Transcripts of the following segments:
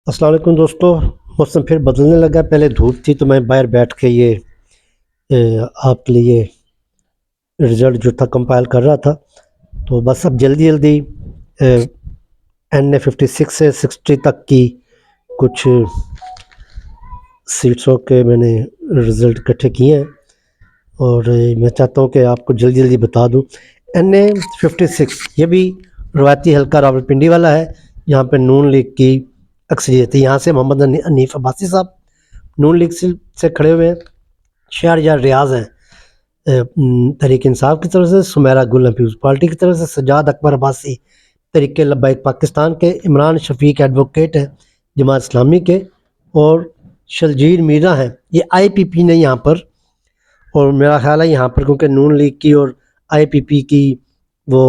السلام علیکم دوستو، موسم پھر بدلنے لگا۔ پہلے دھوپ تھی تو میں باہر بیٹھ کے یہ آپ کے لیے رزلٹ جو تھا کمپائل کر رہا تھا، تو بس اب جلدی جلدی NA56 سے 60 تک کی کچھ سیٹسوں کے میں نے رزلٹ اکٹھے کیے ہیں، اور میں چاہتا ہوں کہ آپ کو جلدی جلدی بتا دوں۔ NA56 یہ بھی روایتی حلقہ راولپنڈی والا ہے، یہاں پہ نون لیگ کی اکثریت ہے۔ یہاں سے محمد حنیف عباسی صاحب نون لیگ سے کھڑے ہوئے ہیں، شہریار ریاض ہیں تحریک انصاف کی طرف سے، سمیرہ گل پیپلز پارٹی کی طرف سے، سجاد اکبر عباسی تحریک لبیک پاکستان کے، عمران شفیق ایڈوکیٹ ہیں جماعت اسلامی کے، اور شرجیل میرا ہیں یہ IPP نے یہاں پر، اور میرا خیال ہے یہاں پر کیونکہ نون لیگ کی اور IPP کی وہ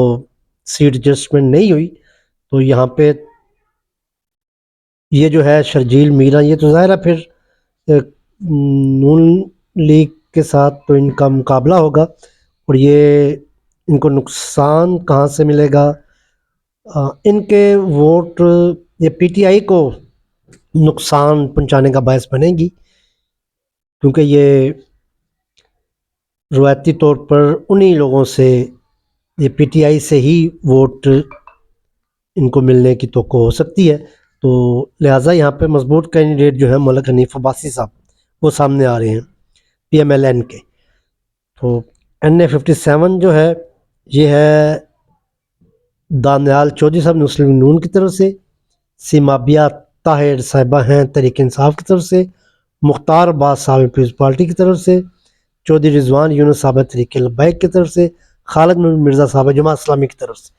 سیٹ ایڈجسٹمنٹ نہیں ہوئی، تو یہاں پہ یہ جو ہے شرجیل میرا، یہ تو ظاہر ہے پھر نون لیگ کے ساتھ تو ان کا مقابلہ ہوگا، اور یہ ان کو نقصان کہاں سے ملے گا؟ ان کے ووٹ یہ PTI کو نقصان پہنچانے کا باعث بنے گی، کیونکہ یہ روایتی طور پر انہی لوگوں سے، یہ PTI سے ہی ووٹ ان کو ملنے کی توقع ہو سکتی ہے، تو لہٰذا یہاں پہ مضبوط کینڈیڈیٹ جو ہے ملک حنیف عباسی صاحب وہ سامنے آ رہے ہیں PMLN کے۔ تو NA57 جو ہے یہ ہے دانیال چودھری صاحب مسلم نون کی طرف سے، سیمابیہ طاہر صاحبہ ہیں تحریک انصاف کی طرف سے، مختار عباس صاحب پیپلز پارٹی کی طرف سے، چودھری رضوان یونس صاحب تحریک لبیک کی طرف سے، خالد مرزا صاحب جماعت اسلامی کی طرف سے۔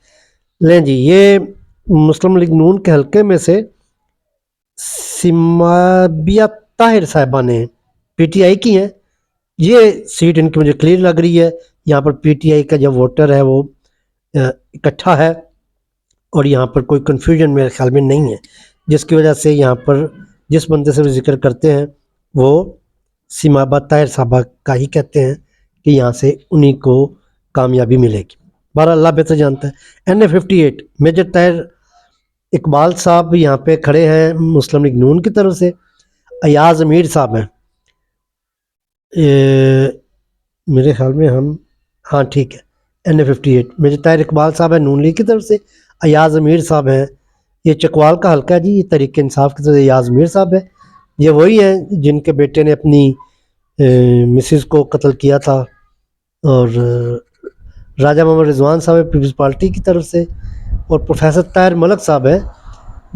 لیں جی، یہ مسلم لیگ نون کے حلقے میں سے سیمابیہ طاہر صاحبہ نے PTI کی ہیں، یہ سیٹ ان کی مجھے کلیئر لگ رہی ہے۔ یہاں پر PTI کا جو ووٹر ہے وہ اکٹھا ہے، اور یہاں پر کوئی کنفیوژن میرے خیال میں نہیں ہے، جس کی وجہ سے یہاں پر جس بندے سے وہ ذکر کرتے ہیں وہ سیمابیہ طاہر صاحبہ کا ہی کہتے ہیں کہ یہاں سے انہی کو کامیابی ملے گی۔ بہرحال اللہ بہتر جانتا ہے۔ NA58 میجر طاہر اقبال صاحب یہاں پہ کھڑے ہیں مسلم لیگ نون کی طرف سے، ایاز امیر صاحب ہیں، میرے خیال میں ہاں ٹھیک ہے، NA58 میجر طاہر اقبال صاحب ہیں نون لیگ کی طرف سے، ایاز امیر صاحب ہیں، یہ چکوال کا حلقہ ہے جی، یہ تحریک انصاف کی طرف سے ایاز امیر صاحب ہے، یہ وہی ہیں جن کے بیٹے نے اپنی مسز کو قتل کیا تھا، اور راجہ محمد رضوان صاحب پیپلز پارٹی کی طرف سے، اور پروفیسر طاہر ملک صاحب ہیں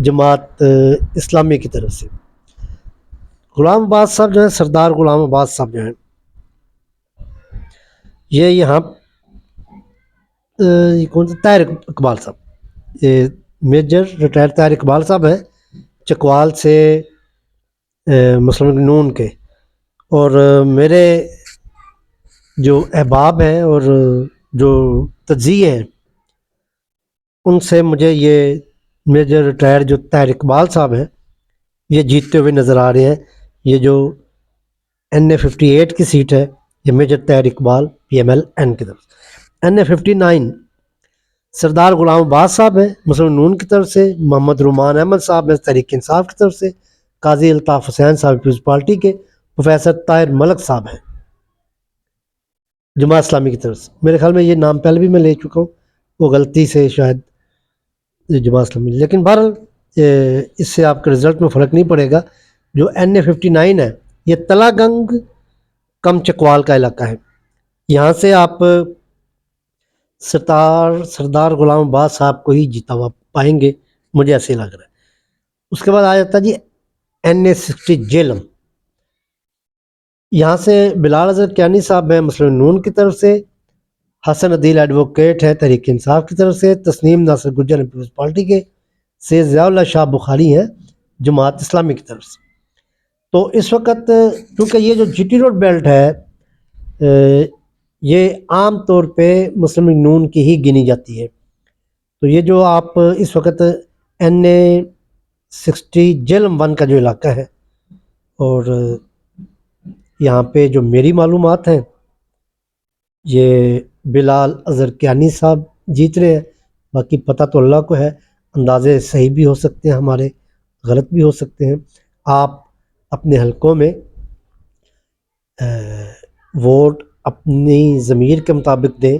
جماعت اسلامی کی طرف سے۔ غلام عباس صاحب جو ہیں، سردار غلام عباس صاحب جو ہیں، یہ یہاں کون سا طاہر اقبال صاحب، یہ میجر ریٹائر طاہر اقبال صاحب ہیں چکوال سے مسلم لیگ نون کے، اور میرے جو احباب ہیں اور جو تجزیے ہیں ان سے مجھے یہ میجر ریٹائر جو طاہر اقبال صاحب ہیں یہ جیتتے ہوئے نظر آ رہے ہیں۔ یہ جو NA58 کی سیٹ ہے یہ میجر طاہر اقبال PMLN کی طرف۔ NA59 سردار غلام عباس صاحب ہیں مسلم نون کی طرف سے، محمد رومان احمد صاحب ہیں تحریک انصاف کی طرف سے، قاضی الطاف حسین صاحب پیپلز پارٹی کے، پروفیسر طاہر ملک صاحب ہیں جماعت اسلامی کی طرف سے۔ میرے خیال میں یہ نام پہلے بھی میں لے چکا ہوں، وہ غلطی سے شاید جماعت اسلامی، لیکن بہرحال اس سے آپ کے رزلٹ میں فرق نہیں پڑے گا۔ جو NA59 ہے یہ تلا گنگ کم چکوال کا علاقہ ہے، یہاں سے آپ سردار غلام عباس صاحب کو ہی جیتا ہوا پائیں گے، مجھے ایسے لگ رہا ہے۔ اس کے بعد آ جاتا جی NA60 جیلم، یہاں سے بلال اظہر کیانی صاحب ہیں مسلم نون کی طرف سے، حسن عدیل ایڈوکیٹ ہے تحریک انصاف کی طرف سے، تسنیم ناصر گجر پیپلز پارٹی کے سے، ضیاء اللہ شاہ بخاری ہیں جماعت اسلامی کی طرف سے۔ تو اس وقت کیونکہ یہ جو GT روڈ بیلٹ ہے یہ عام طور پہ مسلم لیگ نون کی ہی گنی جاتی ہے، تو یہ جو آپ اس وقت NA60 جیلم 1 کا جو علاقہ ہے، اور یہاں پہ جو میری معلومات ہیں یہ بلال اظہر کیانی صاحب جیت رہے ہیں، باقی پتہ تو اللہ کو ہے، اندازے صحیح بھی ہو سکتے ہیں ہمارے، غلط بھی ہو سکتے ہیں. آپ اپنے حلقوں میں ووٹ اپنی ضمیر کے مطابق دیں.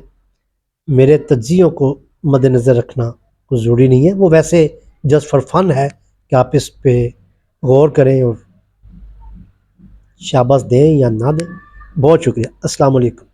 میرے تجزیوں کو مد نظر رکھنا کوئی ضروری نہیں ہے. وہ ویسے جسٹ فار فن ہے کہ آپ اس پہ غور کریں اور شاباش دیں یا نہ دیں. بہت شکریہ. السلام علیکم.